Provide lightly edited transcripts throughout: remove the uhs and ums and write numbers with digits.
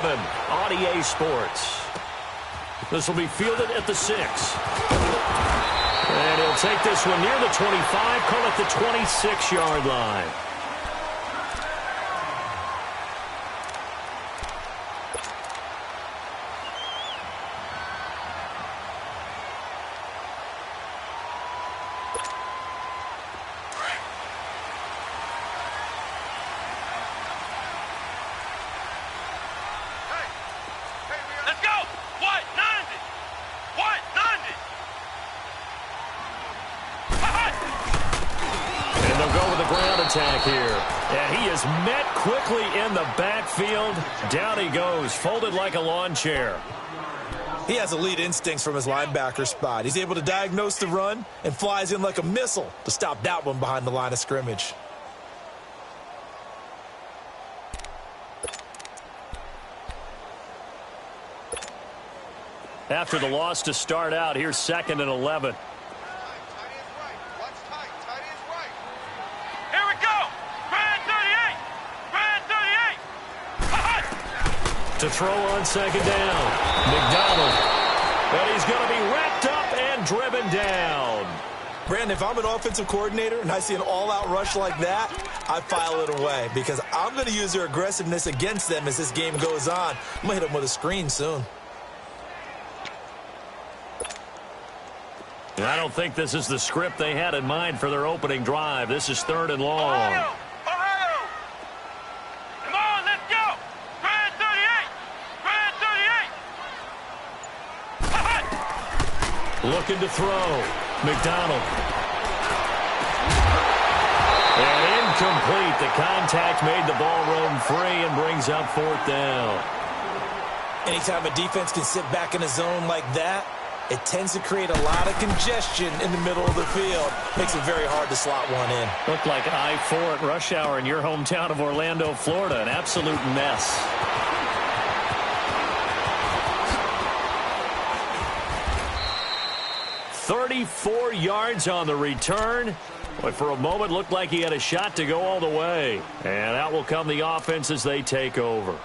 11 on EA Sports. This will be fielded at the 6. And he'll take this one near the 25, call it the 26-yard line. Attack here. And he is met quickly in the backfield. Down he goes, folded like a lawn chair. He has elite instincts from his linebacker spot. He's able to diagnose the run and flies in like a missile to stop that one behind the line of scrimmage. After the loss to start out, here's 2nd and 11. To throw on 2nd down. McDonald. And he's going to be wrapped up and driven down. Brandon, if I'm an offensive coordinator and I see an all-out rush like that, I file it away because I'm going to use their aggressiveness against them as this game goes on. I'm going to hit them with a screen soon. And I don't think this is the script they had in mind for their opening drive. This is 3rd and long. Looking to throw. McDonald. And incomplete. The contact made the ball roam free and brings up 4th down. Anytime a defense can sit back in a zone like that, it tends to create a lot of congestion in the middle of the field. Makes it very hard to slot one in. Looked like I-4 at rush hour in your hometown of Orlando, Florida. An absolute mess. "34 yards on the return. But for a moment, looked like he had a shot to go all the way. And out will come the offense as they take over.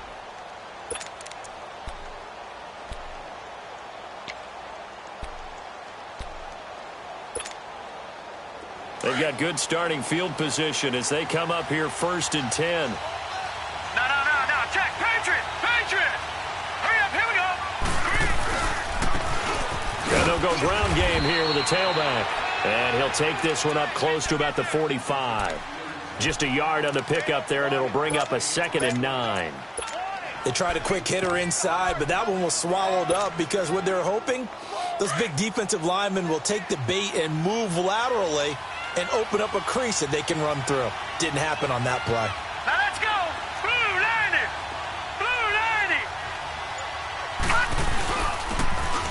They've got good starting field position as they come up here 1st and 10. No. Check. Patriot. Hurry up. Here we go. And they'll go ground game here with a tailback. And he'll take this one up close to about the 45. Just a yard on the pickup there, and it'll bring up a 2nd and 9. They tried a quick hitter inside, but that one was swallowed up because what they're hoping, those big defensive linemen will take the bait and move laterally and open up a crease that they can run through. Didn't happen on that play. Now let's go. Blue 90.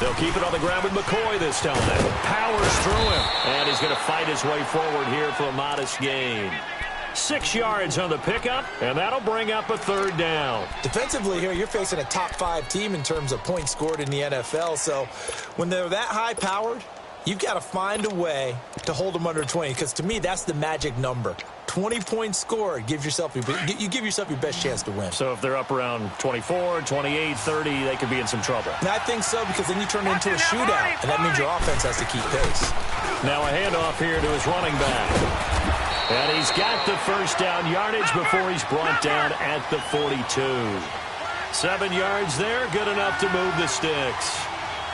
They'll keep it on the ground with McCoy this time. Powers through him. And he's going to fight his way forward here for a modest gain. 6 yards on the pickup, and that'll bring up a 3rd down. Defensively here, you're facing a top 5 team in terms of points scored in the NFL. So when they're that high-powered, you've got to find a way to hold them under 20, because to me, that's the magic number. 20 points scored, you give yourself your best chance to win. So if they're up around 24, 28, 30, they could be in some trouble. And I think so, because then you turn it into a shootout, and that means your offense has to keep pace. Now a handoff here to his running back. And he's got the 1st down yardage before he's brought down at the 42. 7 yards there, good enough to move the sticks.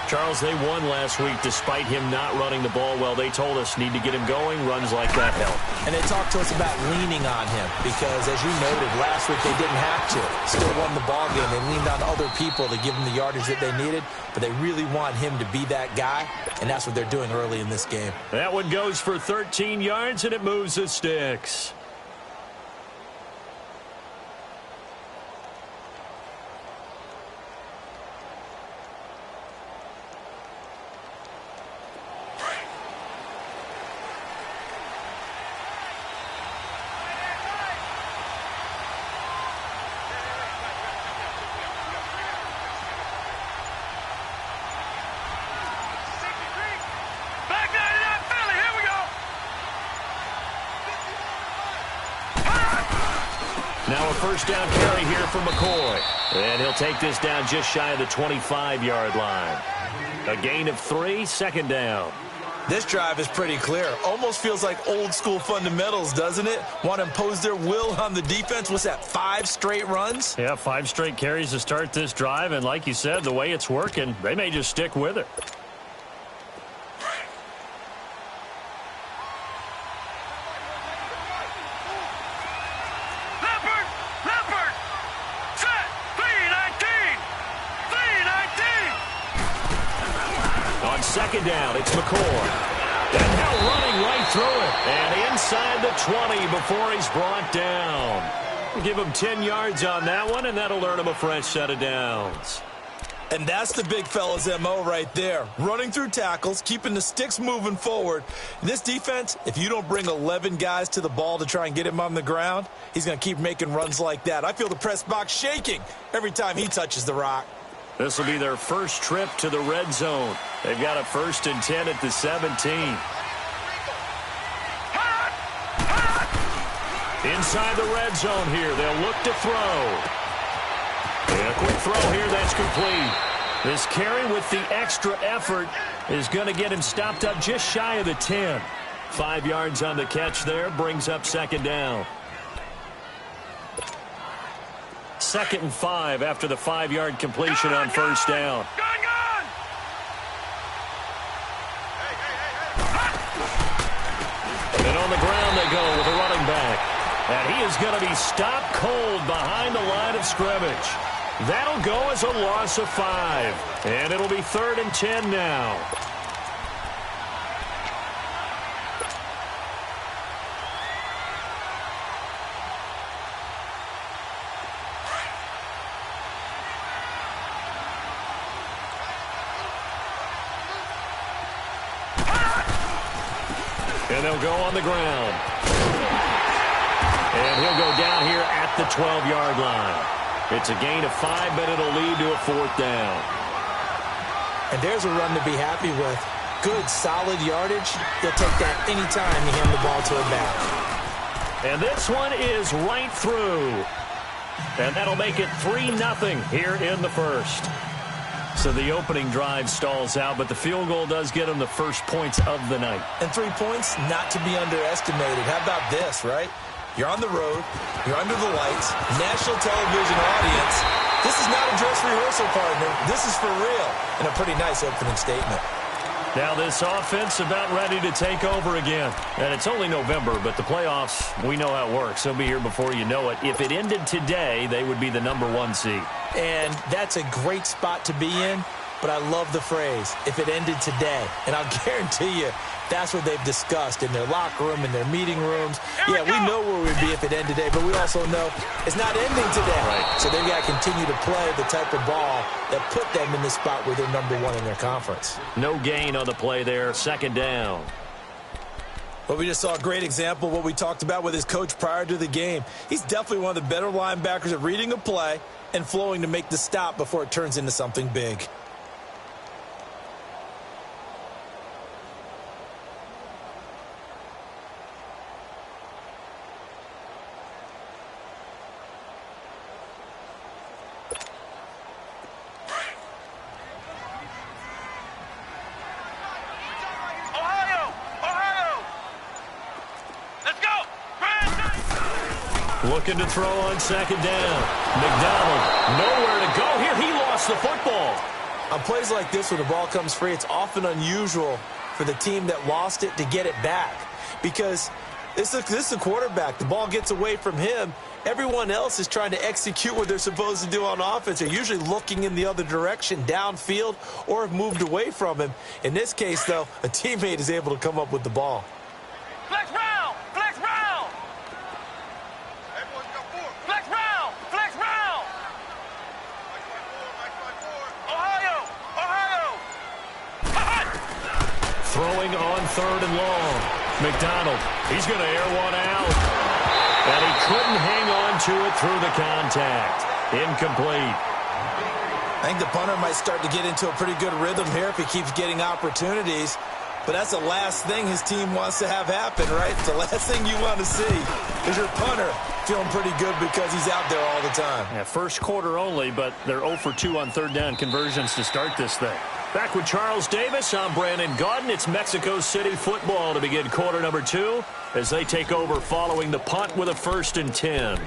Charles, they won last week despite him not running the ball well. They told us need to get him going. Runs like that help. And they talked to us about leaning on him because, as you noted, last week they didn't have to. Still won the ball game. They leaned on other people to give them the yardage that they needed, but they really want him to be that guy, and that's what they're doing early in this game. That one goes for 13 yards, and it moves the sticks. first down carry here for McCoy. And he'll take this down just shy of the 25-yard line. A gain of 3, second down. This drive is pretty clear. Almost feels like old school fundamentals, doesn't it? Want to impose their will on the defense. What's that, 5 straight runs? Yeah, 5 straight carries to start this drive. And like you said, the way it's working, they may just stick with it. Second down, it's McCoy. And now running right through it. And inside the 20 before he's brought down. Give him 10 yards on that one, and that'll earn him a fresh set of downs. And that's the big fella's MO right there. Running through tackles, keeping the sticks moving forward. This defense, if you don't bring 11 guys to the ball to try and get him on the ground, he's going to keep making runs like that. I feel the press box shaking every time he touches the rock. This will be their first trip to the red zone. They've got a 1st and 10 at the 17. Inside the red zone here. They'll look to throw. And a quick throw here. That's complete. This carry with the extra effort is going to get him stopped up just shy of the 10. 5 yards on the catch there. Brings up second down. 2nd and 5 after the 5-yard completion on first down. And on the ground they go with a running back. And he is going to be stopped cold behind the line of scrimmage. That'll go as a loss of 5. And it'll be 3rd and 10 now. And they'll go on the ground. And he'll go down here at the 12-yard line. It's a gain of 5, but it'll lead to a 4th down. And there's a run to be happy with. Good, solid yardage. He'll take that anytime you hand the ball to a back. And this one is right through. And that'll make it 3-0 here in the first. So the opening drive stalls out, but the field goal does get them the first points of the night. And 3 points, not to be underestimated. How about this, right? You're on the road. You're under the lights. National television audience. This is not a dress rehearsal, partner. This is for real. And a pretty nice opening statement. Now this offense about ready to take over again. And it's only November, but the playoffs, we know how it works. They'll be here before you know it. If it ended today, they would be the #1 seed. And that's a great spot to be in, but I love the phrase, if it ended today. And I'll guarantee you, that's what they've discussed in their locker room, in their meeting rooms. Yeah, we know where we'd be if it ended today, but we also know it's not ending today. Right. So they've got to continue to play the type of ball that put them in the spot where they're #1 in their conference. No gain on the play there, 2nd down. But we just saw a great example of what we talked about with his coach prior to the game. He's definitely one of the better linebackers at reading a play and flowing to make the stop before it turns into something big. Looking to throw on 2nd down. McDonald, nowhere to go here. He lost the football. On plays like this, when the ball comes free, it's often unusual for the team that lost it to get it back. Because this is a quarterback. The ball gets away from him. Everyone else is trying to execute what they're supposed to do on offense. They're usually looking in the other direction, downfield, or have moved away from him. In this case, though, a teammate is able to come up with the ball. Flex round! Flex round! Flex round! Flex round! Ohio! Throwing on 3rd and long. McDonald, he's going to air one out. And he couldn't hang on to it through the contact. Incomplete. I think the punter might start to get into a pretty good rhythm here if he keeps getting opportunities. But that's the last thing his team wants to have happen, right? It's the last thing you want to see is your punter feeling pretty good because he's out there all the time. Yeah, first quarter only, but they're 0 for 2 on third down conversions to start this thing. Back with Charles Davis, I'm Brandon Gaudin. It's Mexico City football to begin quarter number 2 as they take over following the punt with a 1st and 10.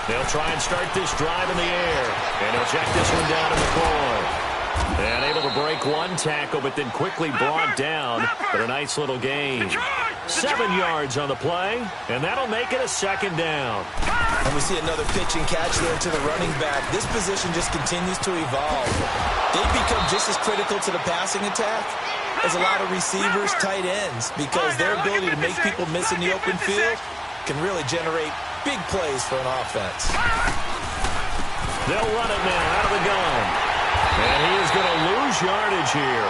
They'll try and start this drive in the air. And he'll check this one down to McCoy. And able to break one tackle, but then quickly brought down. But a nice little gain. 7 yards on the play, and that'll make it a 2nd down. And we see another pitch and catch there to the running back. This position just continues to evolve. They've become just as critical to the passing attack as a lot of receivers, tight ends, because their ability to make people miss in the open field can really generate big plays for an offense. They'll run it now out of the gun. And he is going to lose yardage here.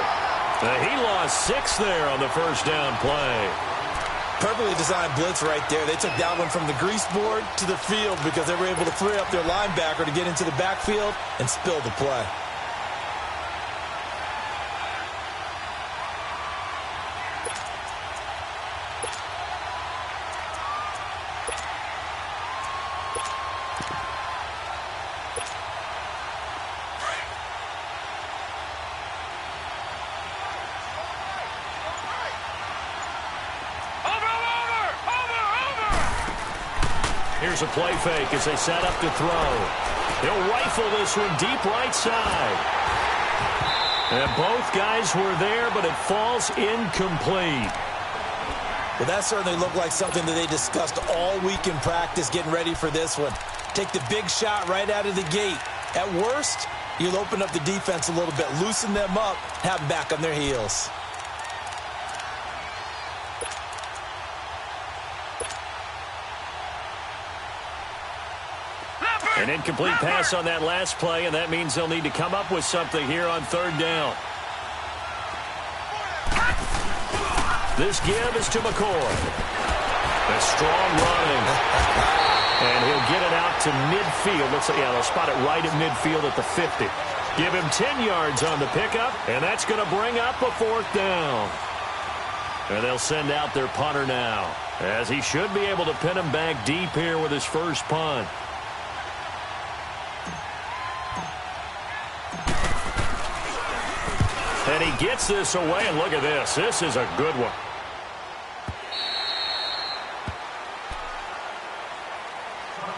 He lost 6 there on the 1st down play. Perfectly designed blitz right there. They took that one from the grease board to the field because they were able to free up their linebacker to get into the backfield and spill the play. Here's a play fake as they set up to throw. He'll rifle this one deep right side. And both guys were there, but it falls incomplete. Well, that certainly looked like something that they discussed all week in practice getting ready for this one. Take the big shot right out of the gate. At worst, you'll open up the defense a little bit, loosen them up, have them back on their heels. An incomplete pass on that last play, and that means they'll need to come up with something here on 3rd down. This give is to McCoy. A strong running. And he'll get it out to midfield. Looks like, yeah, they'll spot it right at midfield at the 50. Give him 10 yards on the pickup, and that's going to bring up a 4th down. And they'll send out their punter now, as he should be able to pin him back deep here with his first punt. And he gets this away, and look at this. This is a good one.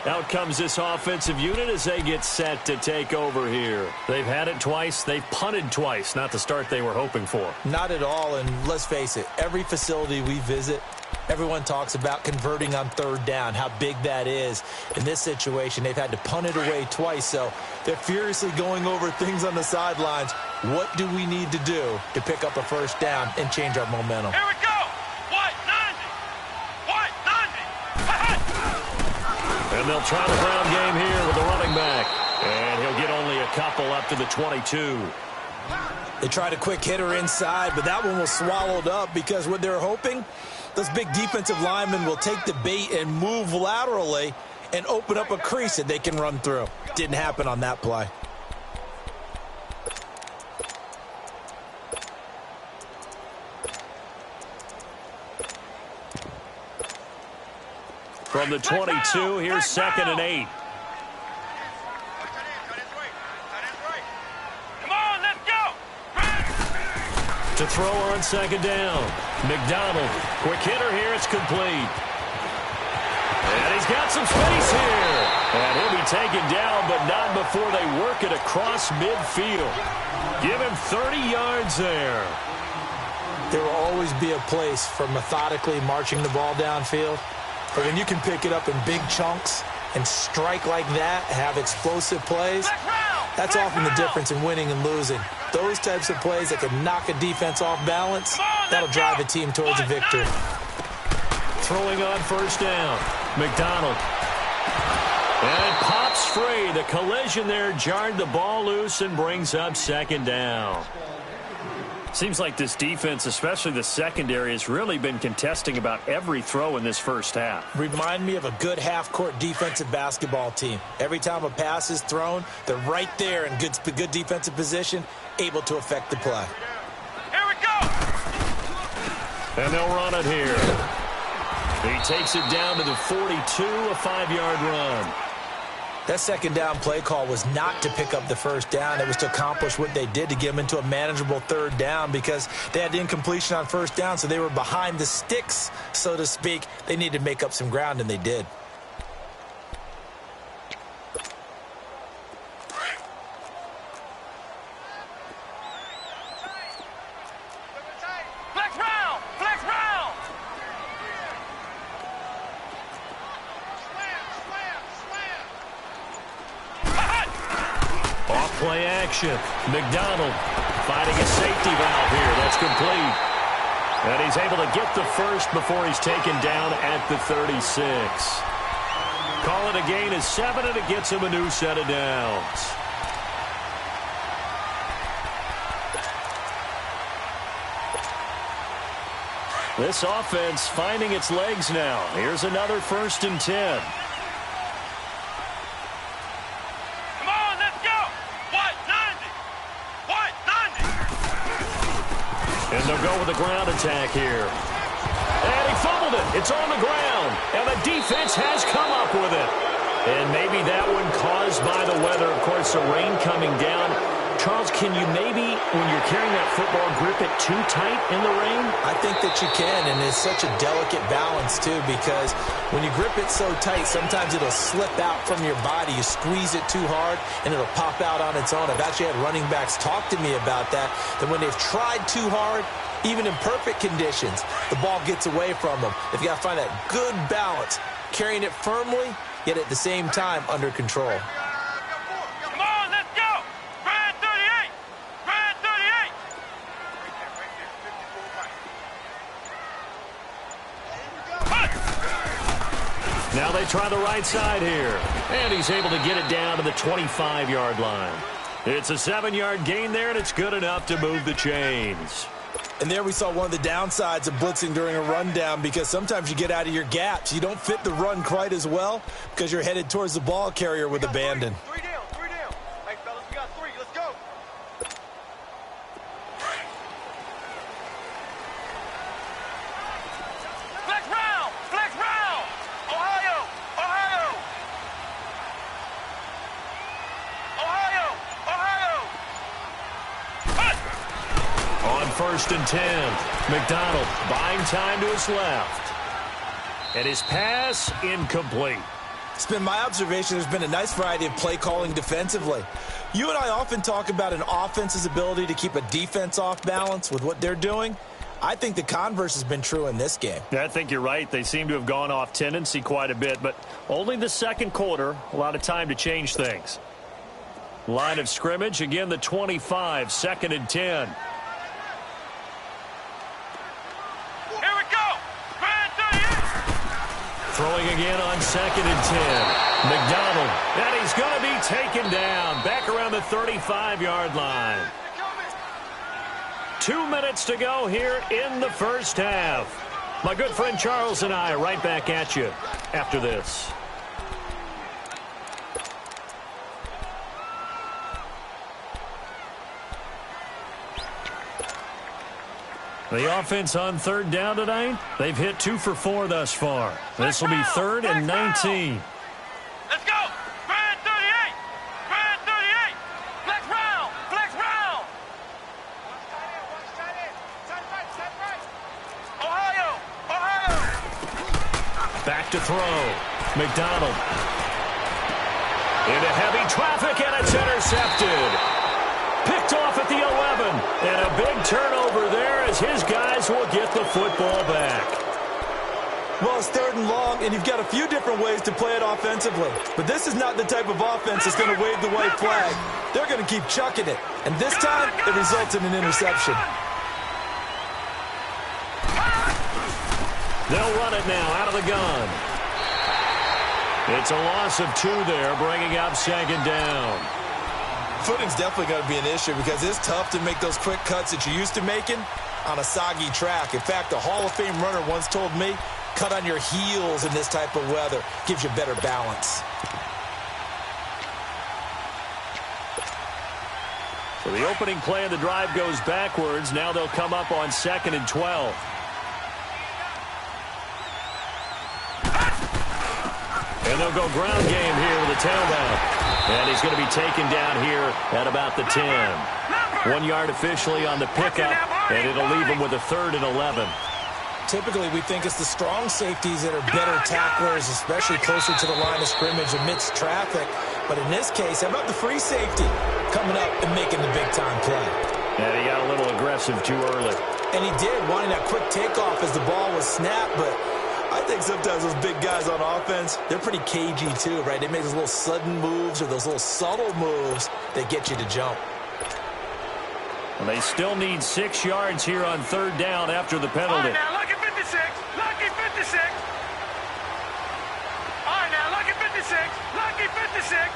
Out comes this offensive unit as they get set to take over here. They've had it twice. They've punted twice. Not the start they were hoping for. Not at all, and let's face it, every facility we visit, everyone talks about converting on 3rd down, how big that is. In this situation, they've had to punt it away twice, so they're furiously going over things on the sidelines. What do we need to do to pick up a 1st down and change our momentum? Here we go. White 90. And they'll try the ground game here with the running back. And he'll get only a couple up to the 22. They tried a quick hitter inside, but that one was swallowed up because what they're hoping, those big defensive linemen will take the bait and move laterally and open up a crease that they can run through. Didn't happen on that play. From the 22, here's 2nd and 8. Come on, let's go. To throw on 2nd down. McDonald, quick hitter here, it's complete. And he's got some space here. And he'll be taken down, but not before they work it across midfield. Give him 30 yards there. There will always be a place for methodically marching the ball downfield. But when you can pick it up in big chunks and strike like that, have explosive plays, that's often the difference in winning and losing. Those types of plays that can knock a defense off balance, that'll drive a team towards a victory. Throwing on first down. McDonald. And it pops free. The collision there jarred the ball loose and brings up second down. Seems like this defense, especially the secondary, has really been contesting about every throw in this first half. Remind me of a good half-court defensive basketball team. Every time a pass is thrown, they're right there in good defensive position, able to affect the play. Here we go! And they'll run it here. He takes it down to the 42, a 5-yard run. That second down play call was not to pick up the first down. It was to accomplish what they did, to get them into a manageable third down, because they had incompletion on first down, so they were behind the sticks, so to speak. They needed to make up some ground, and they did. Flex round! Flex round! Off-play action. McDonald fighting a safety valve here. That's complete. And he's able to get the first before he's taken down at the 36. Call it a gain of 7, and it gets him a new set of downs. This offense finding its legs now. Here's another 1st and 10. And they'll go with a ground attack here. And he fumbled it. It's on the ground. And the defense has come up with it. And maybe that one caused by the weather. Of course, the rain coming down. Charles, can you maybe, when you're carrying that football, grip it too tight in the rain? I think that you can, and it's such a delicate balance, too, because when you grip it so tight, sometimes it'll slip out from your body. You squeeze it too hard, and it'll pop out on its own. I've actually had running backs talk to me about that when they've tried too hard, even in perfect conditions, the ball gets away from them. They've got to find that good balance, carrying it firmly, yet at the same time under control. Now they try the right side here. And he's able to get it down to the 25-yard line. It's a 7-yard gain there, and it's good enough to move the chains. And there we saw one of the downsides of blitzing during a rundown, because sometimes you get out of your gaps. You don't fit the run quite as well because you're headed towards the ball carrier with abandon. Three down. Hey, fellas, we got 3. Let's go. Flex round! Flex round! Ohio! On 1st and 10, McDonald buying time to his left. And his pass incomplete. It's been my observation there's been a nice variety of play calling defensively. You and I often talk about an offense's ability to keep a defense off balance with what they're doing. I think the converse has been true in this game. I think you're right. They seem to have gone off tendency quite a bit, but only the second quarter, a lot of time to change things. Line of scrimmage, again the 25, 2nd and 10. Throwing again on 2nd and 10. McDonald, and he's going to be taken down back around the 35-yard line. 2 minutes to go here in the first half. My good friend Charles and I are right back at you after this. The offense on 3rd down tonight, they've hit 2 for 4 thus far. This will be 3rd and 19. Let's go! Grand 38! Grand 38! Flex round! Flex round! Ohio! Back to throw. McDonald. Into heavy traffic, and it's intercepted. Picked off at the 11, and a big turnover there as his guys will get the football back. Well, it's 3rd and long, and you've got a few different ways to play it offensively. But this is not the type of offense that's going to wave the white flag. They're going to keep chucking it. And this time, it results in an interception. They'll run it now out of the gun. It's a loss of 2 there, bringing up 2nd down. Footing's definitely going to be an issue because it's tough to make those quick cuts that you're used to making on a soggy track. In fact, a Hall of Fame runner once told me, cut on your heels in this type of weather. Gives you better balance. So the opening play of the drive goes backwards. Now they'll come up on 2nd and 12. And they'll go ground game here with a tailback. And he's going to be taken down here at about the 10. 1 yard officially on the pickup, and it'll leave him with a 3rd and 11. Typically, we think it's the strong safeties that are better tacklers, especially closer to the line of scrimmage amidst traffic. But in this case, how about the free safety coming up and making the big-time play? And he got a little aggressive too early. And he did, wanting that quick takeoff as the ball was snapped, but I think sometimes those big guys on offense, they're pretty cagey too, right? They make those little sudden moves or those little subtle moves that get you to jump. Well, they still need 6 yards here on 3rd down after the penalty. All right, now, lucky 56. Lucky 56. All right, now, lucky 56. Lucky 56.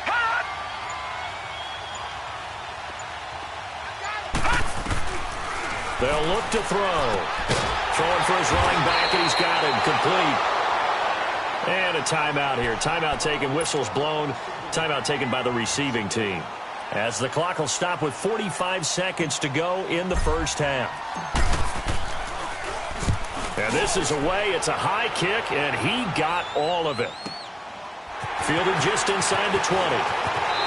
Hut! They'll look to throw. Throwing for his running back, and he's got him complete. And a timeout here. Timeout taken, whistles blown. Timeout taken by the receiving team. As the clock will stop with 45 seconds to go in the first half. And this is away. It's a high kick, and he got all of it. Fielded just inside the 20.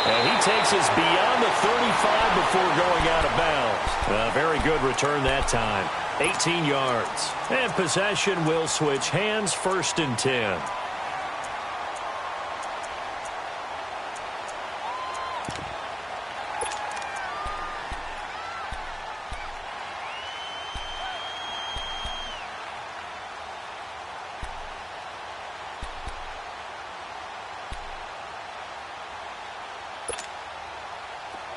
And he takes us beyond the 35 before going out of bounds. A very good return that time. 18 yards. And possession will switch hands, 1st and 10.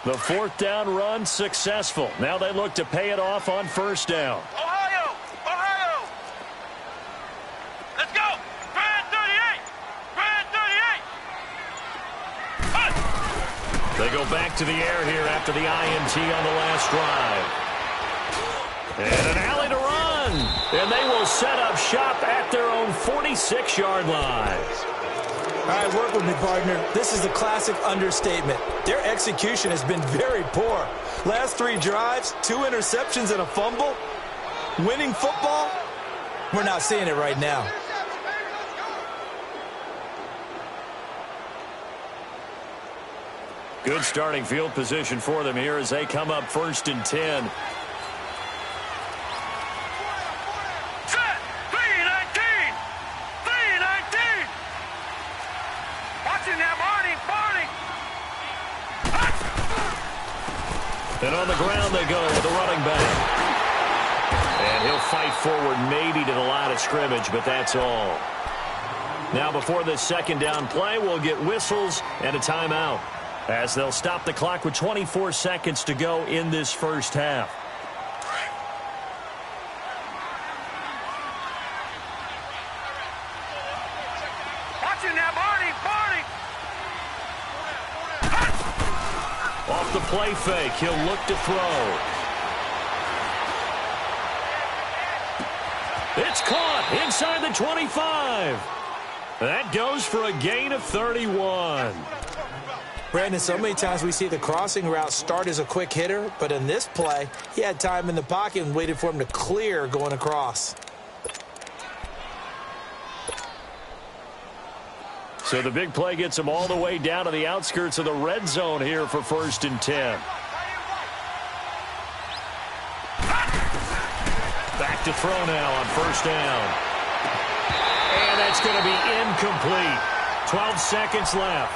The 4th down run successful. Now they look to pay it off on 1st down. Ohio! Ohio! Let's go! Brand 38! Brand 38! Hut! They go back to the air here after the INT on the last drive. And an alley to run. And they will set up shop at their own 46-yard line. All right, work with me, partner. This is a classic understatement. Their execution has been very poor. Last 3 drives, 2 interceptions and a fumble. Winning football? We're not seeing it right now. Good starting field position for them here as they come up 1st and 10. And on the ground they go with the running back. And he'll fight forward maybe to the line of scrimmage, but that's all. Now before this 2nd down play, we'll get whistles and a timeout as they'll stop the clock with 24 seconds to go in this first half. Watching that, Barney! Off the play fake, he'll look to throw. It's caught inside the 25. That goes for a gain of 31. Brandon, so many times we see the crossing route start as a quick hitter, but in this play, he had time in the pocket and waited for him to clear going across. So the big play gets him all the way down to the outskirts of the red zone here for 1st and 10. Back to throw now on 1st down. And that's going to be incomplete. 12 seconds left.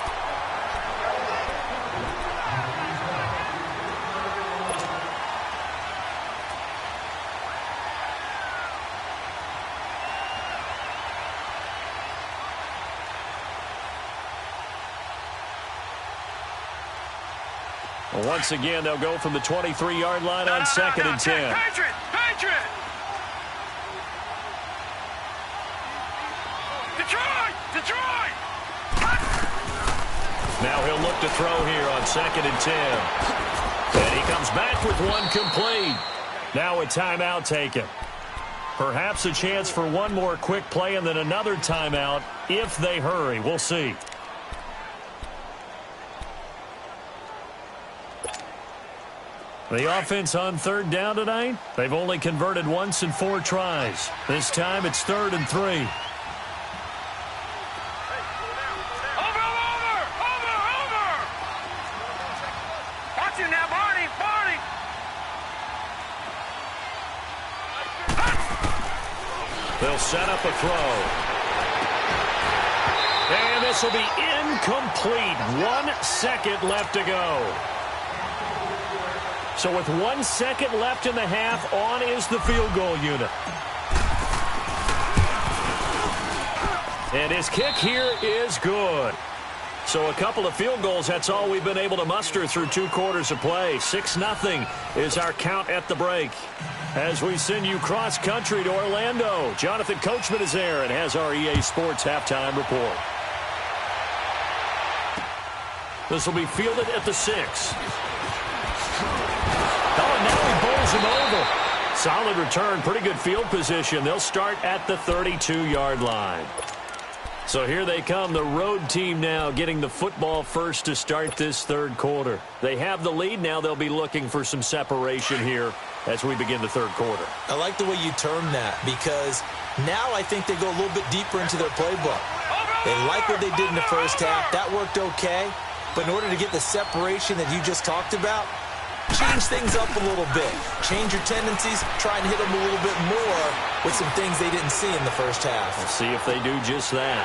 Well, once again, they'll go from the 23-yard line on 2nd and 10. Patriot! Patriot! Detroit! Detroit! Now he'll look to throw here on 2nd and 10. And he comes back with one complete. Now a timeout taken. Perhaps a chance for one more quick play and then another timeout if they hurry. We'll see. The offense on 3rd down tonight, they've only converted once in 4 tries. This time it's 3rd and 3. They'll set up a throw. And this will be incomplete. 1 second left to go. So with 1 second left in the half, on is the field goal unit. And his kick here is good. So a couple of field goals, that's all we've been able to muster through 2 quarters of play. 6-0 is our count at the break. As we send you cross-country to Orlando, Jonathan Coachman is there and has our EA Sports halftime report. This will be fielded at the 6. Oh, now he bowls him over. Solid return, pretty good field position. They'll start at the 32-yard line. So here they come, the road team now getting the football first to start this 3rd quarter. They have the lead now. They'll be looking for some separation here as we begin the 3rd quarter. I like the way you term that because now I think they go a little bit deeper into their playbook. They like what they did in the first half. That worked okay. But in order to get the separation that you just talked about, change things up a little bit. Change your tendencies. Try and hit them a little bit more with some things they didn't see in the first half. We'll see if they do just that.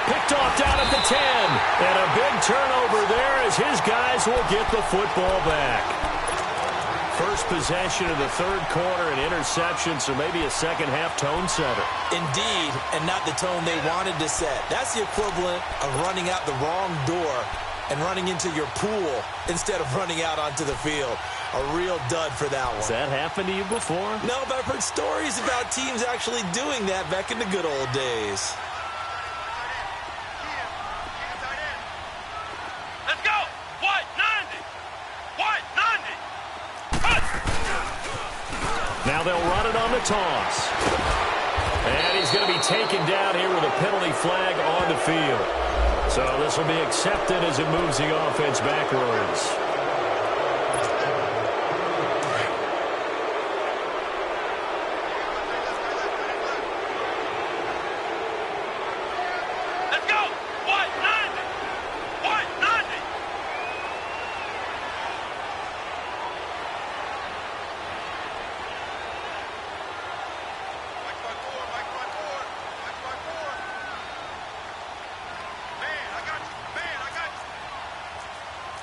Picked off down at the 10. And a big turnover there as his guys will get the football back. First possession of the 3rd quarter, an interception, so maybe a second-half tone setter. Indeed, and not the tone they wanted to set. That's the equivalent of running out the wrong door and running into your pool instead of running out onto the field. A real dud for that one. Has that happened to you before? No, but I've heard stories about teams actually doing that back in the good old days. Let's go! White 90! White 90! Now they'll run it on the toss. And he's going to be taken down here with a penalty flag on the field. So this will be accepted as it moves the offense backwards. Let's go! White 90! White 90!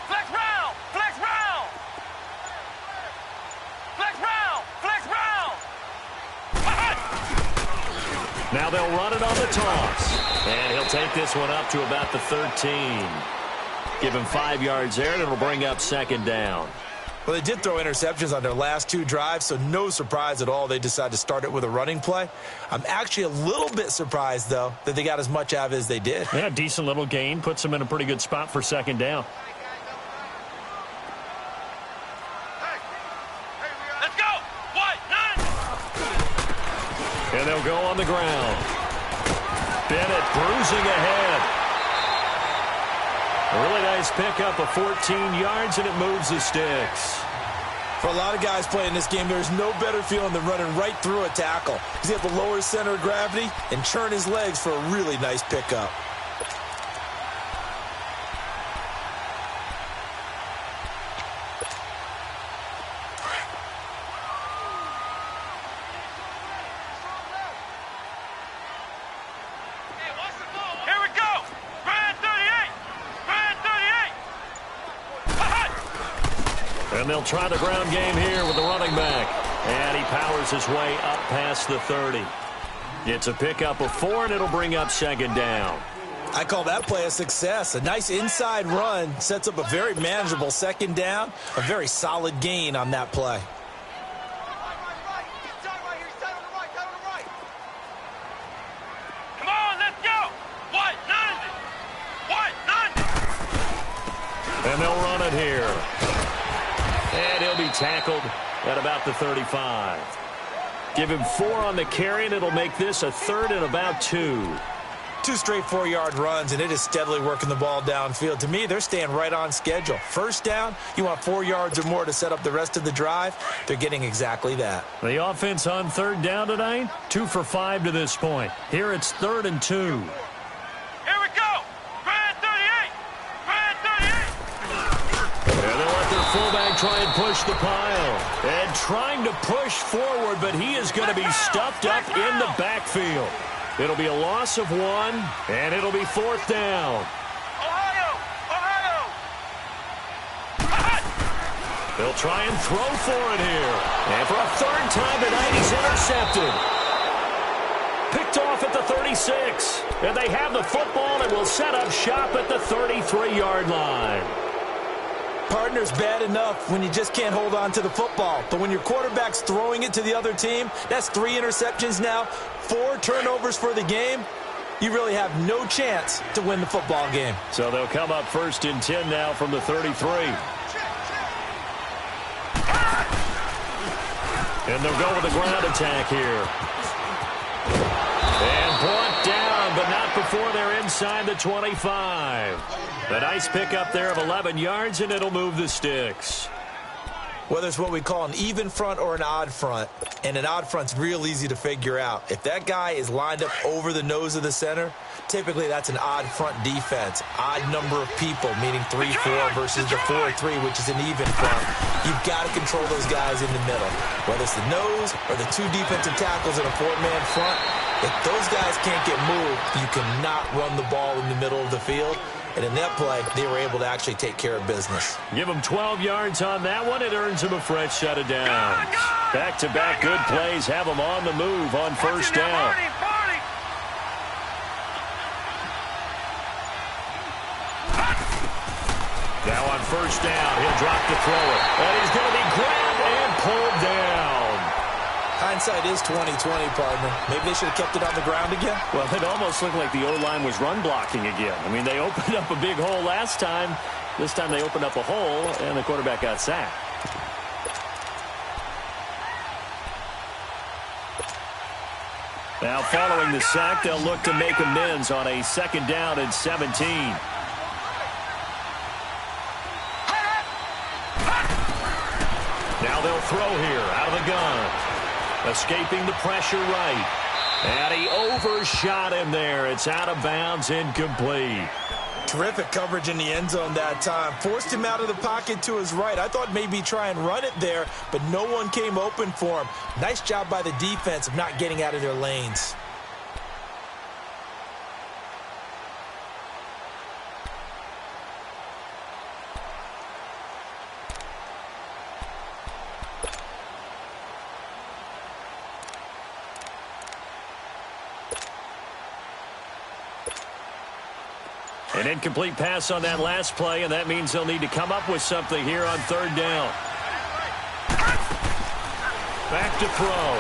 Flex round! Flex round! Flex round! Flex round! Now they'll run it on the toss. And he'll take this one up to about the 13. Give him 5 yards there, and it'll bring up 2nd down. Well, they did throw interceptions on their last 2 drives, so no surprise at all they decided to start it with a running play. I'm actually a little bit surprised, though, that they got as much out of it as they did. Yeah, decent little gain. Puts them in a pretty good spot for 2nd down. Let's go! White 90! And they'll go on the ground. Bennett bruising ahead. A really nice pickup of 14 yards, and it moves the sticks. For a lot of guys playing this game, there's no better feeling than running right through a tackle. He's able to lower his center of gravity and churn his legs for a really nice pickup. Here we go! Brand 38! Brand 38! And they'll try the ground game here with the running back. And he powers his way up past the 30. It's a pickup of 4, and it'll bring up 2nd down. I call that play a success. A nice inside run sets up a very manageable second down, a very solid gain on that play. Come on, let's go. White 90. White 90. And they'll run it here. And he'll be tackled at about the 35. Give him 4 on the carry, and it'll make this a 3rd and about 2. 2 straight 4-yard runs, and it is steadily working the ball downfield. To me, they're staying right on schedule. First down, you want 4 yards or more to set up the rest of the drive. They're getting exactly that. The offense on 3rd down tonight, 2 for 5 to this point. Here it's 3rd and 2. Here we go. Grand 38. Grand 38. And they'll let their fullback try and push the pile. And trying to push forward, but he is going to be stuffed up in the backfield. It'll be a loss of 1, and it'll be 4th down. Ohio. They'll try and throw for it here. And for a 3rd time tonight, he's intercepted. Picked off at the 36. And they have the football and will set up shop at the 33-yard line. Partner's bad enough when you just can't hold on to the football. But when your quarterback's throwing it to the other team, that's 3 interceptions now, 4 turnovers for the game. You really have no chance to win the football game. So they'll come up 1st and 10 now from the 33. And they'll go with the ground attack here. And brought down, but not before they're inside the 25. A nice pickup there of 11 yards, and it'll move the sticks. Whether it's what we call an even front or an odd front, and an odd front's real easy to figure out. If that guy is lined up over the nose of the center, typically that's an odd front defense. Odd number of people, meaning 3-4 versus the 4-3, which is an even front. You've got to control those guys in the middle. Whether it's the nose or the 2 defensive tackles in a 4-man front, if those guys can't get moved, you cannot run the ball in the middle of the field. And in that play, they were able to actually take care of business. Give them 12 yards on that one. It earns them a fresh set of downs. Back-to-back good plays have them on the move on 1st down. Now on 1st down, he'll drop to throw it. And he's going to be grabbed and pulled down. Hindsight is 20/20, partner. Maybe they should have kept it on the ground again. Well, it almost looked like the O-line was run blocking again. I mean, they opened up a big hole last time. This time they opened up a hole, and the quarterback got sacked. Now, following the sack, they'll look to make amends on a 2nd down and 17. Now they'll throw here out of the gun. Escaping the pressure right. And he overshot him there. It's out of bounds, incomplete. Terrific coverage in the end zone that time. Forced him out of the pocket to his right. I thought maybe try and run it there, but no one came open for him. Nice job by the defense of not getting out of their lanes. An incomplete pass on that last play, and that means they'll need to come up with something here on 3rd down. Back to throw.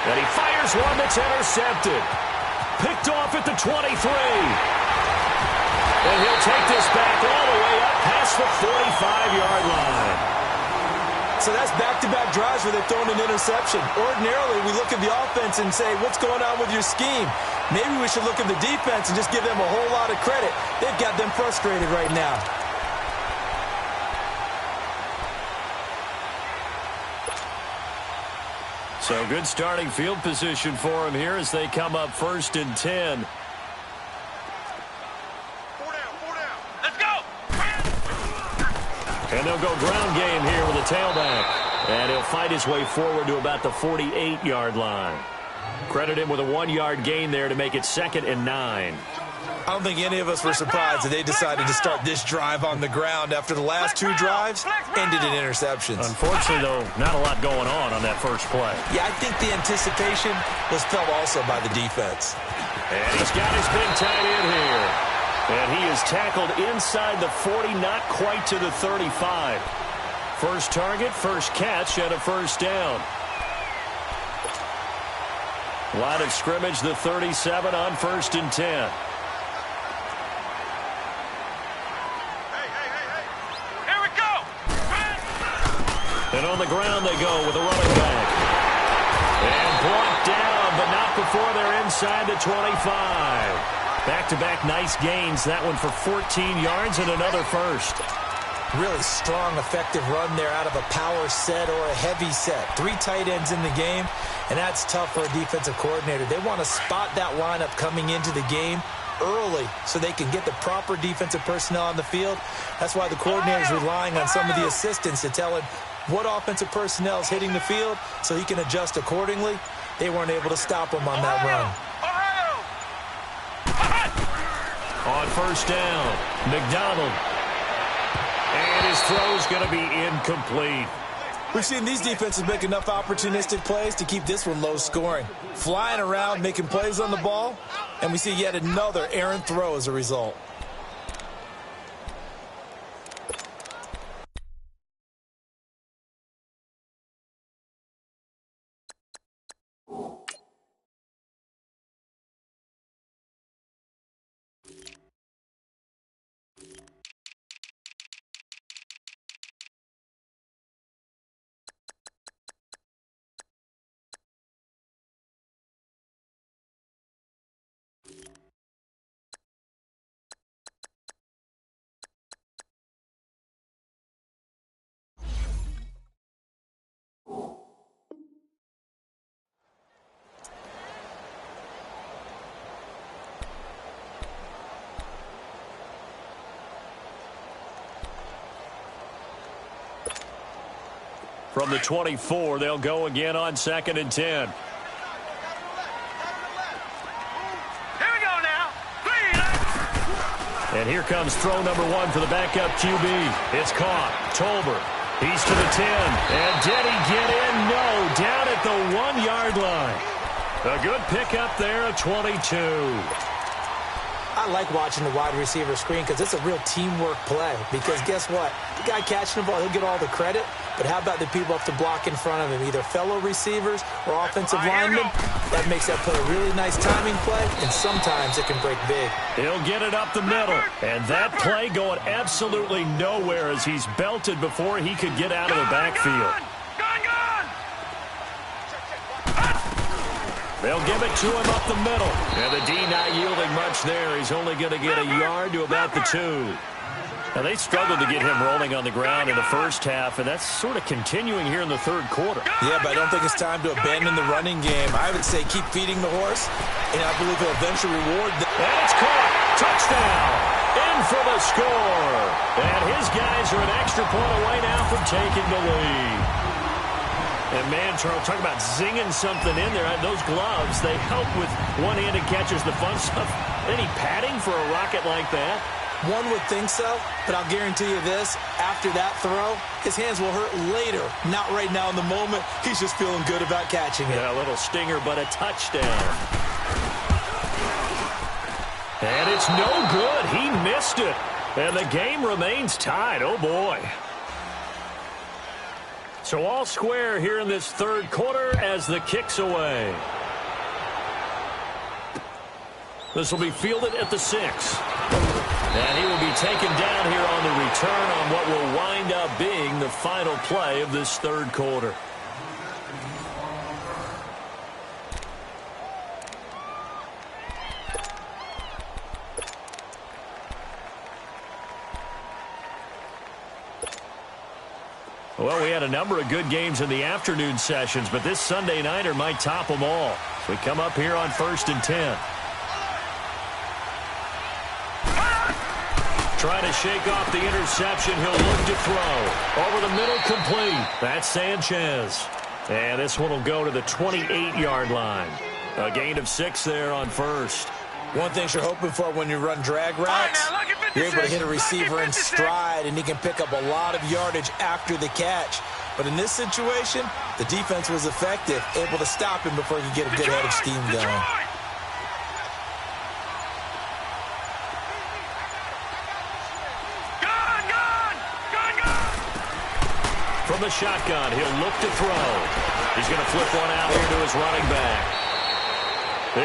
And he fires one that's intercepted. Picked off at the 23. And he'll take this back all the way up past the 45-yard line. So that's back-to-back drives where they've thrown an interception. Ordinarily, we look at the offense and say, what's going on with your scheme? Maybe we should look at the defense and just give them a whole lot of credit. They've got them frustrated right now. So good starting field position for him here as they come up 1st and 10. 4 down. Let's go. And they'll go ground game here with a tailback. And he'll fight his way forward to about the 48-yard line. Credit him with a 1-yard gain there to make it 2nd and 9. I don't think any of us were surprised that they decided to start this drive on the ground after the last 2 drives ended in interceptions. Unfortunately, though, not a lot going on that first play. Yeah, I think the anticipation was felt also by the defense. And he's got his big tight end here. And he is tackled inside the 40, not quite to the 35. First target, first catch, and a first down. Line of scrimmage, the 37 on 1st and 10. Here we go. And on the ground they go with a running back. And brought down, but not before they're inside the 25. Back-to-back nice gains. That one for 14 yards and another first. Really strong, effective run there out of a power set or a heavy set. 3 tight ends in the game, and that's tough for a defensive coordinator. They want to spot that lineup coming into the game early so they can get the proper defensive personnel on the field. That's why the coordinator is relying on some of the assistants to tell him what offensive personnel is hitting the field so he can adjust accordingly. They weren't able to stop him on that run. On first down, McDonald. And his throw's going to be incomplete. We've seen these defenses make enough opportunistic plays to keep this one low scoring. Flying around, making plays on the ball, and we see yet another errant throw as a result. From the 24, they'll go again on 2nd and 10. Here we go now. And here comes throw number 1 for the backup QB. It's caught. Tolbert. He's to the 10. And did he get in? No. Down at the 1-yard line. A good pickup there, a 22. I like watching the wide receiver screen because it's a real teamwork play. Because guess what? The guy catching the ball, he'll get all the credit. But how about the people up to block in front of him, either fellow receivers or offensive linemen? That makes that play a really nice timing play, and sometimes it can break big. He'll get it up the middle. And that play going absolutely nowhere as he's belted before he could get out of the backfield. They'll give it to him up the middle. And the D not yielding much there. He's only going to get a yard to about the 2. Now, they struggled to get him rolling on the ground in the first half, and that's sort of continuing here in the third quarter. Yeah, but I don't think it's time to abandon the running game. I would say keep feeding the horse, and I believe he'll eventually reward them. And it's caught. Touchdown. In for the score. And his guys are an extra point away now from taking the lead. And, man, Charles, talk about zinging something in there. Those gloves, they help with one-handed catches, the fun stuff. Any padding for a rocket like that? One would think so, but I'll guarantee you this. After that throw, his hands will hurt later. Not right now in the moment. He's just feeling good about catching it. Yeah, a little stinger, but a touchdown. And it's no good. He missed it. And the game remains tied. Oh, boy. So all square here in this third quarter as the kick's away. This will be fielded at the 6. And he will be taken down here on the return on what will wind up being the final play of this third quarter. Well, we had a number of good games in the afternoon sessions, but this Sunday nighter might top them all. So we come up here on 1st and 10. Trying to shake off the interception. He'll look to throw. Over the middle, complete. That's Sanchez. And this one will go to the 28-yard line. A gain of 6 there on first. One thing you're hoping for when you run drag routes, you're able to hit a receiver in stride, and he can pick up a lot of yardage after the catch. But in this situation, the defense was effective, able to stop him before he could get a good head of steam going. from the shotgun. He'll look to throw. He's going to flip one out here to his running back.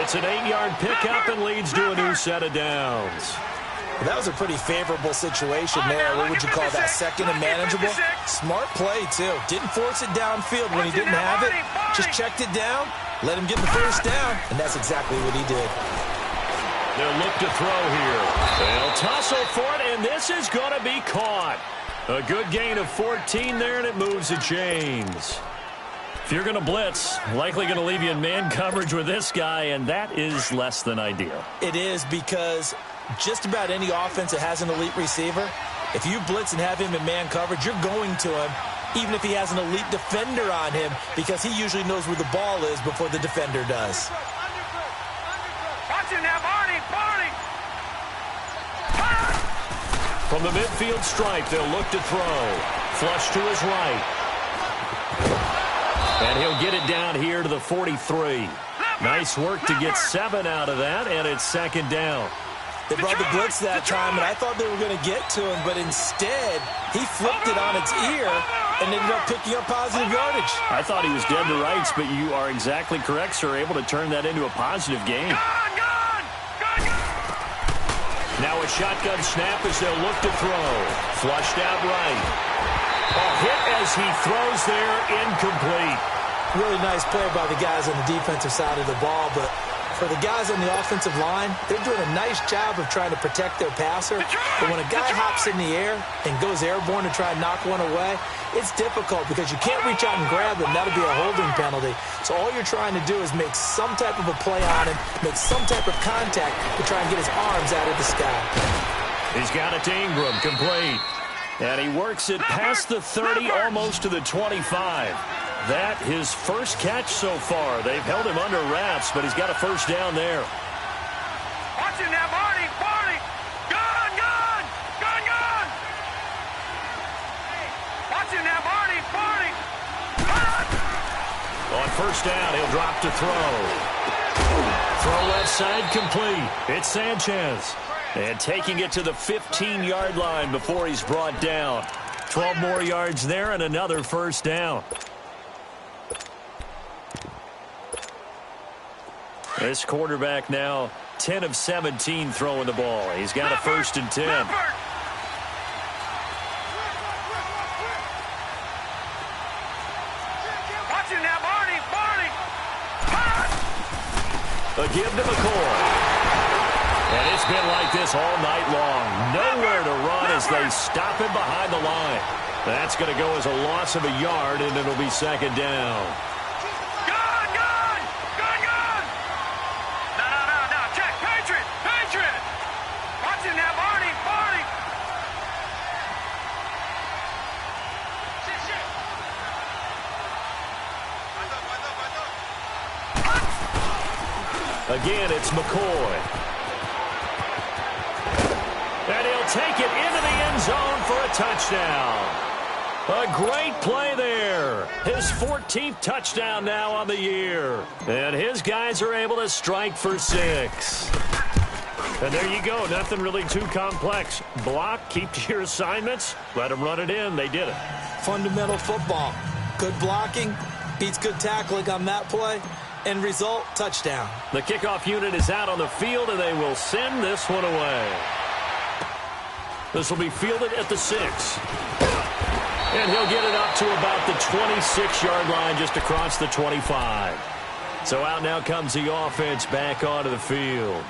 It's an 8-yard pickup and leads to a new set of downs. Well, that was a pretty favorable situation there. What would you call that? Second and manageable? Smart play, too. Didn't force it downfield when he didn't have it. Just checked it down, let him get the first down, and that's exactly what he did. They'll look to throw here. They'll tussle for it, and this is going to be caught. A good gain of 14 there, and it moves the chains. If you're going to blitz, likely going to leave you in man coverage with this guy, and that is less than ideal. It is, because just about any offense that has an elite receiver, if you blitz and have him in man coverage, you're going to him, even if he has an elite defender on him, because he usually knows where the ball is before the defender does. Watch him now, Barney! From the midfield stripe, they'll look to throw. Flush to his right. And he'll get it down here to the 43. Nice work to get 7 out of that, and it's second down. They brought the blitz that time, and I thought they were going to get to him, but instead, he flipped it on its ear and ended up picking up positive yardage. I thought he was dead to rights, but you are exactly correct, sir, able to turn that into a positive gain. Now a shotgun snap as they'll look to throw. Flushed out right. A hit as he throws there, incomplete. Really nice play by the guys on the defensive side of the ball, but for the guys on the offensive line, they're doing a nice job of trying to protect their passer. But when a guy hops in the air and goes airborne to try and knock one away, it's difficult because you can't reach out and grab him. That'll be a holding penalty. So all you're trying to do is make some type of a play on him, make some type of contact to try and get his arms out of the sky. He's got it to Ingram, complete. And he works it past the 30, almost to the 25. That his first catch so far. They've held him under wraps, but he's got a first down there. Watch him now, Barney! Gun! Watch him now, Barney! On first down, he'll drop to throw. Throw left side, complete. It's Sanchez. And taking it to the 15-yard line before he's brought down. 12 more yards there and another first down. This quarterback now 10 of 17 throwing the ball. He's got a first and 10. Watch him now, Barney! A give to McCoy. And it's been like this all night long. Nowhere to run as they stop him behind the line. That's going to go as a loss of a yard, and it'll be second down. No. Check. Patriot. Watch him now, Barney. Again, it's McCoy. And he'll take it into the end zone for a touchdown. A great play there. His 14th touchdown now on the year. And his guys are able to strike for 6. And there you go. Nothing really too complex. Block, keep to your assignments, let them run it in. They did it. Fundamental football. Good blocking beats good tackling on that play. End result, touchdown. The kickoff unit is out on the field, and they will send this one away. This will be fielded at the 6. And he'll get it up to about the 26-yard line, just across the 25. So out now comes the offense back onto the field.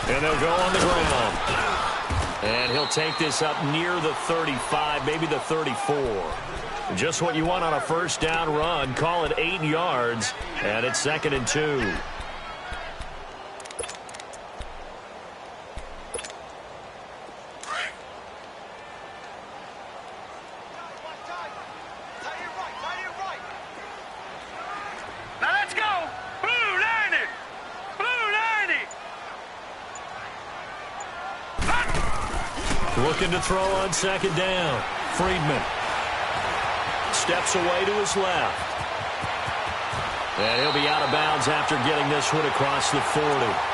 And they'll go on the ground. And he'll take this up near the 35, maybe the 34. Just what you want on a first down run. Call it 8 yards, and it's second and 2. Now let's go! Blue 90! Looking to throw on second down. Friedman. steps away to his left. And he'll be out of bounds after getting this one across the 40.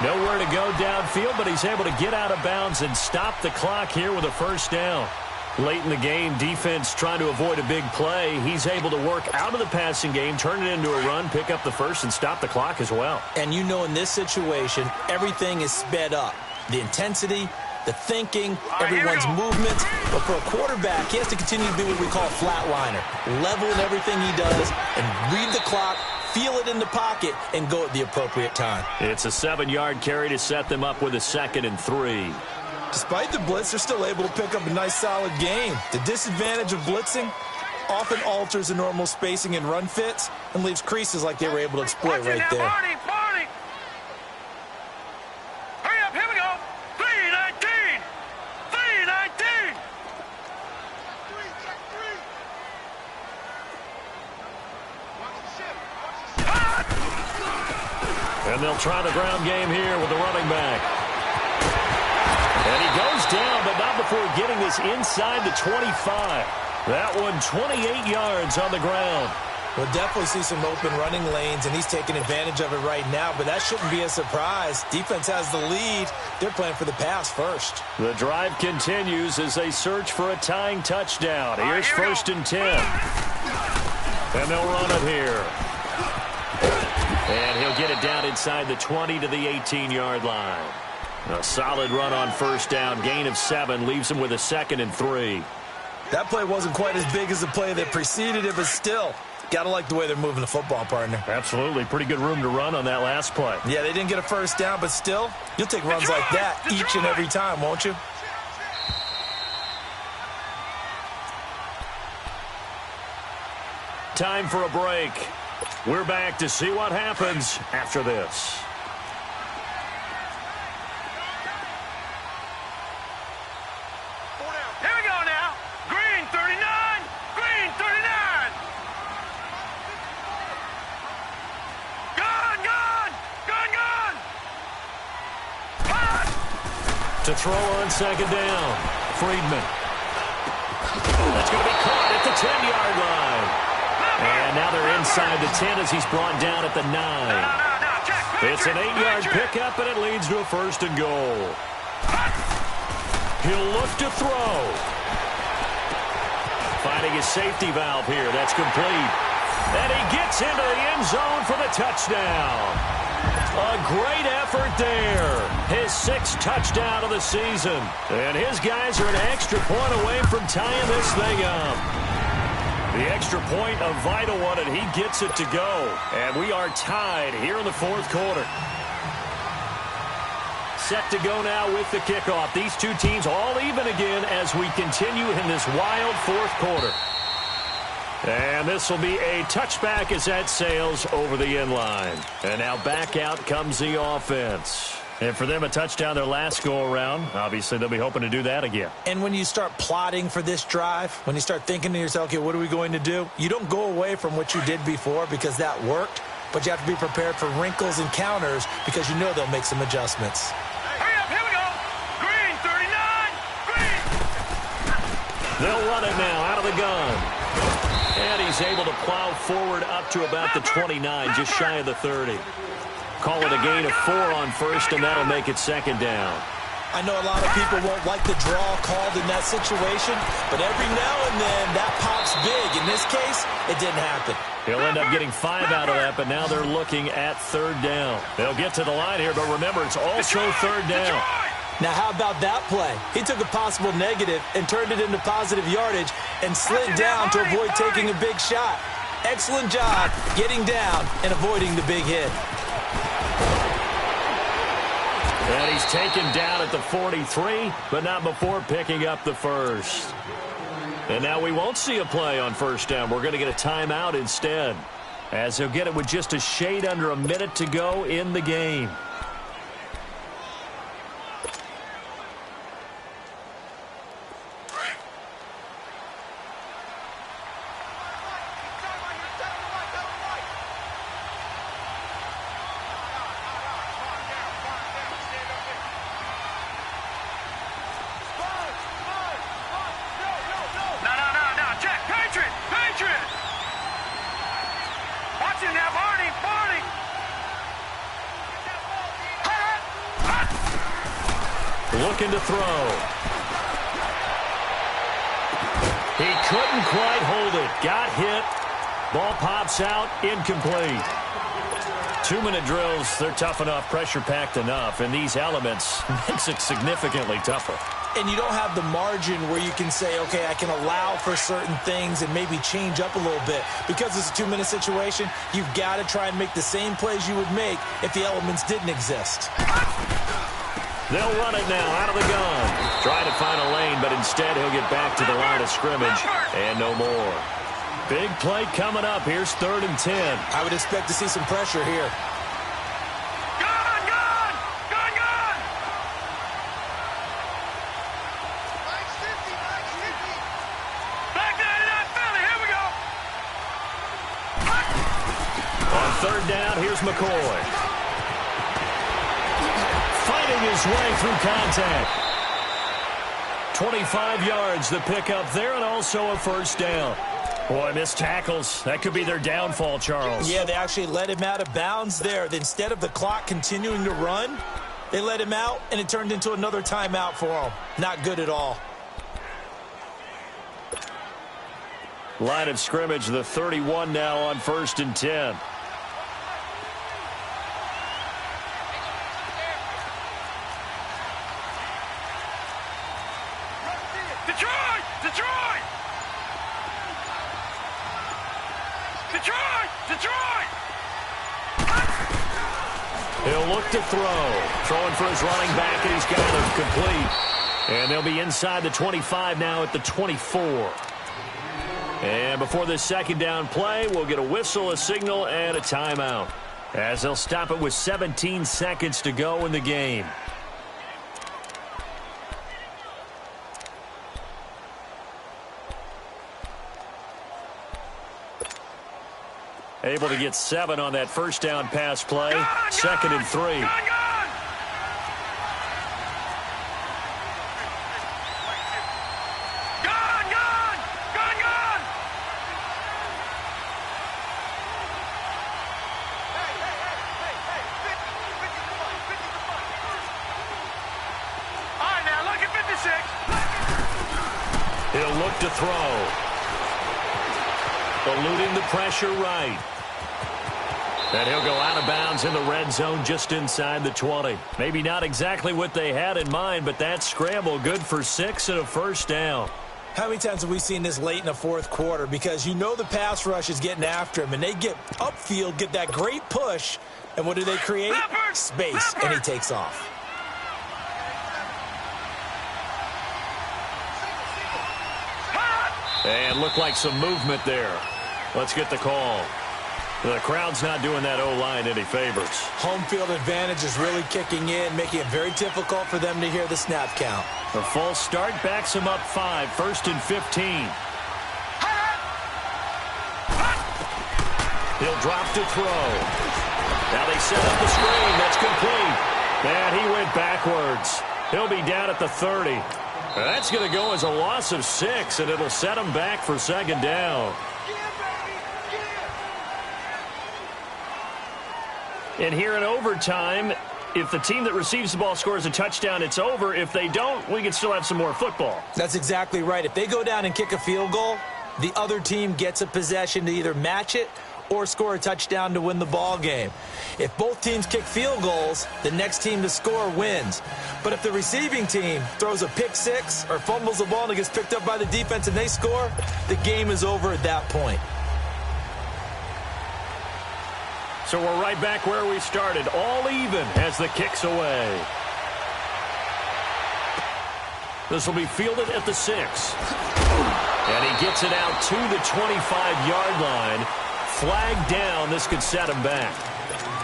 Nowhere to go downfield, but he's able to get out of bounds and stop the clock here with a first down. Late in the game, defense trying to avoid a big play. He's able to work out of the passing game, turn it into a run, pick up the first, and stop the clock as well. And you know in this situation, everything is sped up. The intensity, the thinking, everyone's movements. But for a quarterback, he has to continue to be what we call a flatliner. Level in everything he does and read the clock, feel it in the pocket, and go at the appropriate time. It's a 7-yard carry to set them up with a 2nd and 3. Despite the blitz, they're still able to pick up a nice, solid gain. The disadvantage of blitzing often alters the normal spacing and run fits and leaves creases like they were able to exploit right there. Barney! Hurry up, here we go! 3:19! 3:19! And they'll try the ground game here with the running back. And he goes down, but not before getting this inside the 25. That one 28 yards on the ground. We'll definitely see some open running lanes, and he's taking advantage of it right now, but that shouldn't be a surprise. Defense has the lead. They're playing for the pass first. The drive continues as they search for a tying touchdown. Here's 1st and 10. And they'll run it here. And he'll get it down inside the 20 to the 18-yard line. A solid run on first down. Gain of 7 leaves him with a 2nd and 3. That play wasn't quite as big as the play that preceded it, but still, got to like the way they're moving the football, partner. Absolutely. Pretty good room to run on that last play. Yeah, they didn't get a first down, but still, you'll take runs like that each and every time, won't you? Time for a break. We're back to see what happens after this. Here we go now! Green 39! Green 39! Gun! Gun! Gun! Gun! Hot! To throw on 2nd down. Friedman. That's going to be caught at the 10-yard line. And now they're inside the 10 as he's brought down at the 9. It's an 8-yard pickup, and it leads to a 1st and goal. He'll look to throw. Finding his safety valve here. That's complete. And he gets into the end zone for the touchdown. A great effort there. His 6th touchdown of the season. And his guys are an extra point away from tying this thing up. The extra point, a vital one, and he gets it to go. And we are tied here in the 4th quarter. Set to go now with the kickoff. These two teams all even again as we continue in this wild 4th quarter. And this will be a touchback as that sails over the end line. And now back out comes the offense. And for them, a touchdown their last go-around. Obviously, they'll be hoping to do that again. And when you start plotting for this drive, when you start thinking to yourself, okay, what are we going to do? You don't go away from what you did before because that worked, but you have to be prepared for wrinkles and counters because you know they'll make some adjustments. Hurry up, here we go! Green 39! Green! They'll run it now out of the gun. And he's able to plow forward up to about the 29, just shy of the 30. Call it a gain of 4 on first, and that'll make it 2nd down. I know a lot of people won't like the draw called in that situation, but every now and then that pops big. In this case, it didn't happen. He'll end up getting 5 out of that, but now they're looking at 3rd down. They'll get to the line here, but remember, it's also 3rd down. Now, how about that play? He took a possible negative and turned it into positive yardage and slid down to avoid taking a big shot. Excellent job getting down and avoiding the big hit. And he's taken down at the 43, but not before picking up the first. And now we won't see a play on 1st down. We're going to get a timeout instead, as he'll get it with just a shade under a minute to go in the game. No, check! Patriot! Looking to throw. He couldn't quite hold it. Got hit. Ball pops out. Incomplete. 2-minute drills, they're tough enough, pressure-packed enough, and these elements makes it significantly tougher. And you don't have the margin where you can say, okay, I can allow for certain things and maybe change up a little bit. Because it's a 2-minute situation, you've got to try and make the same plays you would make if the elements didn't exist. They'll run it now out of the gun. Trying to find a lane, but instead he'll get back to the line of scrimmage and no more. Big play coming up. Here's 3rd and 10. I would expect to see some pressure here. Gun! Gun! Gun! Gun! Back 99 Philly. Here we go. On 3rd down, here's McCoy. Fighting his way through contact. 25 yards the pickup there, and also a 1st down. Boy, missed tackles. That could be their downfall, Charles. Yeah, they actually let him out of bounds there. Instead of the clock continuing to run, they let him out, and it turned into another timeout for him. Not good at all. Line of scrimmage, the 31 now on 1st and 10. Detroit! Detroit! Detroit! Detroit! He'll look to throw. Throwing for his running back, and he's got him complete. And they'll be inside the 25 now at the 24. And before this 2nd down play, we'll get a whistle, a signal, and a timeout, as they'll stop it with 17 seconds to go in the game. Able to get 7 on that 1st down pass play. 2nd and 3. Gun! Gun! Gun! Gun! Gun! Gun! All right, now look at 56. He'll look to throw. Eluding the pressure right. And he'll go out of bounds in the red zone just inside the 20. Maybe not exactly what they had in mind, but that scramble good for 6 and a 1st down. How many times have we seen this late in the 4th quarter? Because you know the pass rush is getting after him, and they get upfield, get that great push, and what do they create? Space, and he takes off. And looked like some movement there. Let's get the call. The crowd's not doing that O-line any favors. Home field advantage is really kicking in, making it very difficult for them to hear the snap count. The false start backs him up 5, 1st and 15. He'll drop to throw. Now they set up the screen. That's complete. And he went backwards. He'll be down at the 30. That's going to go as a loss of 6, and it'll set him back for 2nd down. And here in overtime, if the team that receives the ball scores a touchdown, it's over. If they don't, we can still have some more football. That's exactly right. If they go down and kick a field goal, the other team gets a possession to either match it or score a touchdown to win the ball game. If both teams kick field goals, the next team to score wins. But if the receiving team throws a pick 6 or fumbles the ball and it gets picked up by the defense and they score, the game is over at that point. So we're right back where we started, all even as the kick's away. This will be fielded at the 6. And he gets it out to the 25-yard line. Flag down. This could set him back.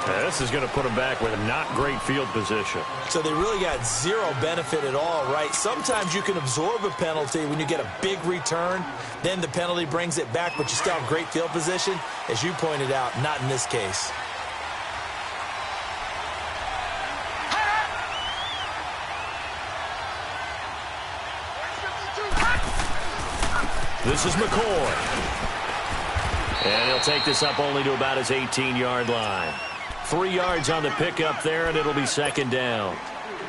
This is going to put him back with not great field position. So they really got zero benefit at all, right? Sometimes you can absorb a penalty when you get a big return. Then the penalty brings it back, but you still have great field position. As you pointed out, not in this case. This is McCoy. And he'll take this up only to about his 18-yard line. 3 yards on the pickup there, and it'll be 2nd down.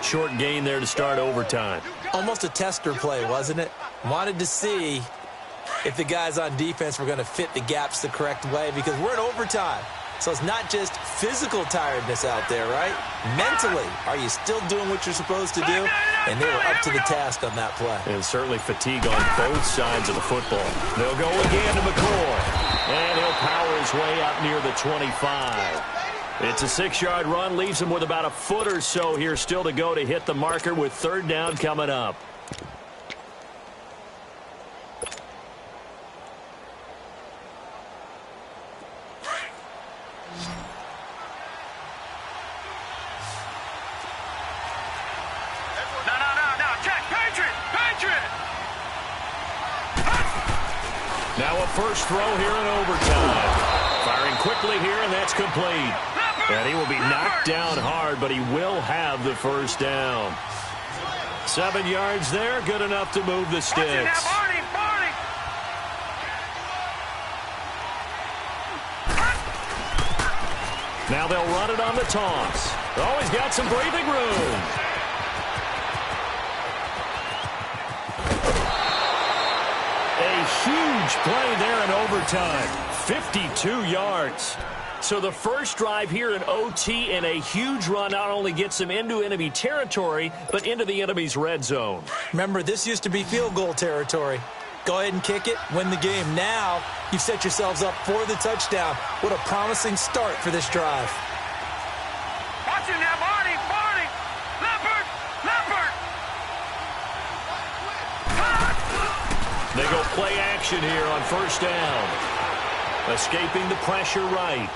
Short gain there to start overtime. Almost a tester play, wasn't it? Wanted to see if the guys on defense were going to fit the gaps the correct way, because we're in overtime. So it's not just physical tiredness out there, right? Mentally, are you still doing what you're supposed to do? And they were up to the task on that play. And certainly fatigue on both sides of the football. They'll go again to McCoy. And he'll power his way out near the 25. It's a 6-yard run, leaves him with about a foot or so here still to go to hit the marker with 3rd down coming up. Now a first throw here in overtime. Firing quickly here, and that's complete. And he will be knocked down hard, but he will have the first down. 7 yards there, good enough to move the sticks. Now they'll run it on the toss. Oh, he's got some breathing room. A huge play there in overtime. 52 yards. So the first drive here in OT and a huge run not only gets them into enemy territory, but into the enemy's red zone. Remember, this used to be field goal territory. Go ahead and kick it, win the game. Now you've set yourselves up for the touchdown. What a promising start for this drive. Watch him now, Barney, Barney. Leopard. They go play action here on first down. Escaping the pressure right.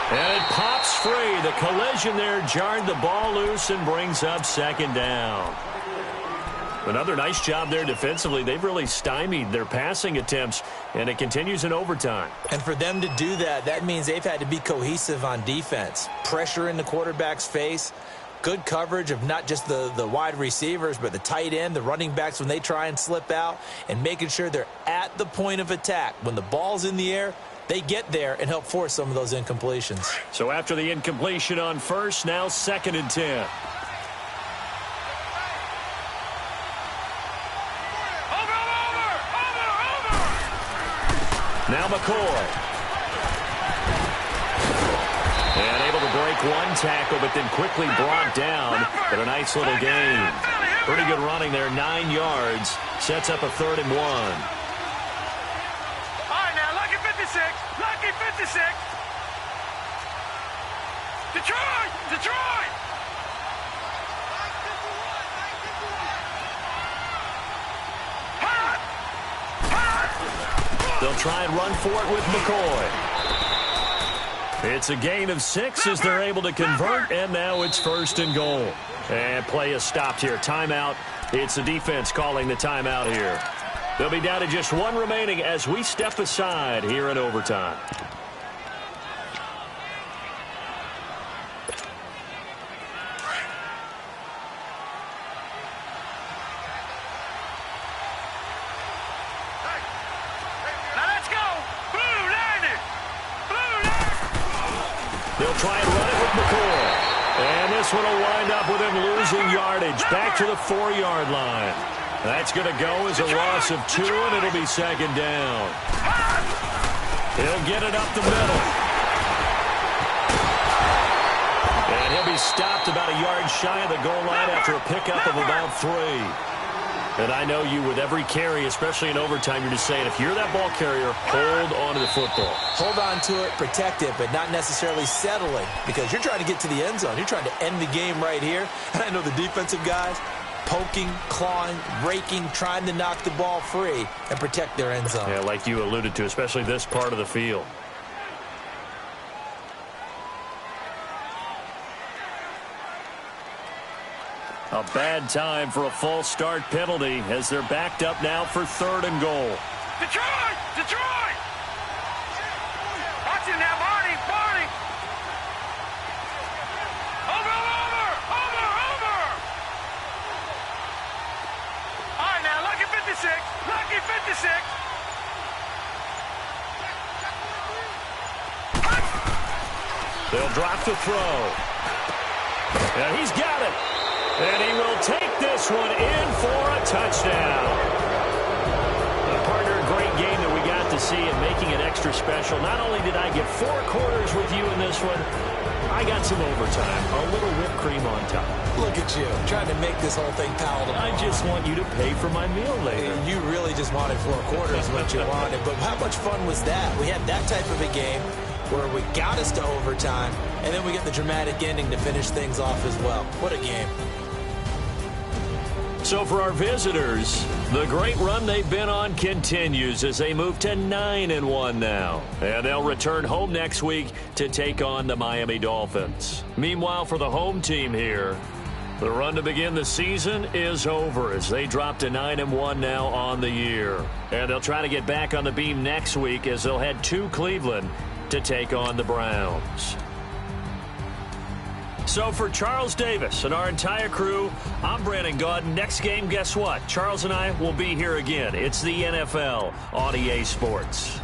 And it pops free. The collision there jarred the ball loose and brings up 2nd down. Another nice job there defensively. They've really stymied their passing attempts, and it continues in overtime. And for them to do that, that means they've had to be cohesive on defense. Pressure in the quarterback's face. Good coverage of not just the wide receivers, but the tight end, the running backs when they try and slip out, and making sure they're at the point of attack. When the ball's in the air, they get there and help force some of those incompletions. So after the incompletion on first, now 2nd and 10. Now McCoy. And able to break one tackle, but then quickly brought down. But a nice little gain. Pretty good running there, 9 yards. Sets up a 3rd and 1. All right, now, lucky 56. Lucky 56. Detroit! Detroit! Hot! Hot! They'll try and run for it with McCoy. It's a gain of 6 as they're able to convert, and now it's 1st and goal. And play is stopped here. Timeout. It's the defense calling the timeout here. They'll be down to just 1 remaining as we step aside here in overtime. They'll try and run it with McCoy. And this one will wind up with him losing yardage back to the 4-yard line. That's going to go as a loss of 2, and it'll be 2nd down. He'll get it up the middle. And he'll be stopped about a yard shy of the goal line after a pickup of about 3. And I know you, with every carry, especially in overtime, you're just saying, if you're that ball carrier, hold on to the football. Hold on to it, protect it, but not necessarily settling, because you're trying to get to the end zone. You're trying to end the game right here. And I know the defensive guys poking, clawing, raking, trying to knock the ball free and protect their end zone. Yeah, like you alluded to, especially this part of the field. A bad time for a false start penalty as they're backed up now for 3rd and goal. Detroit! Detroit! Watch it now, Barney! Barney! Over! All right, now, lucky 56! Lucky 56! They'll drop the throw. And he's got it. And he will take this one in for a touchdown. Partner, a great game that we got to see and making it extra special. Not only did I get 4 quarters with you in this one, I got some overtime, a little whipped cream on top. Look at you, trying to make this whole thing palatable. I just want you to pay for my meal later. You really just wanted 4 quarters what you wanted, but how much fun was that? We had that type of a game where we got us to overtime, and then we get the dramatic ending to finish things off as well. What a game. So for our visitors, the great run they've been on continues as they move to 9-1 now. And they'll return home next week to take on the Miami Dolphins. Meanwhile, for the home team here, the run to begin the season is over as they drop to 9-1 now on the year. And they'll try to get back on the beam next week as they'll head to Cleveland to take on the Browns. So for Charles Davis and our entire crew, I'm Brandon Gaudin. Next game, guess what? Charles and I will be here again. It's the NFL on EA Sports.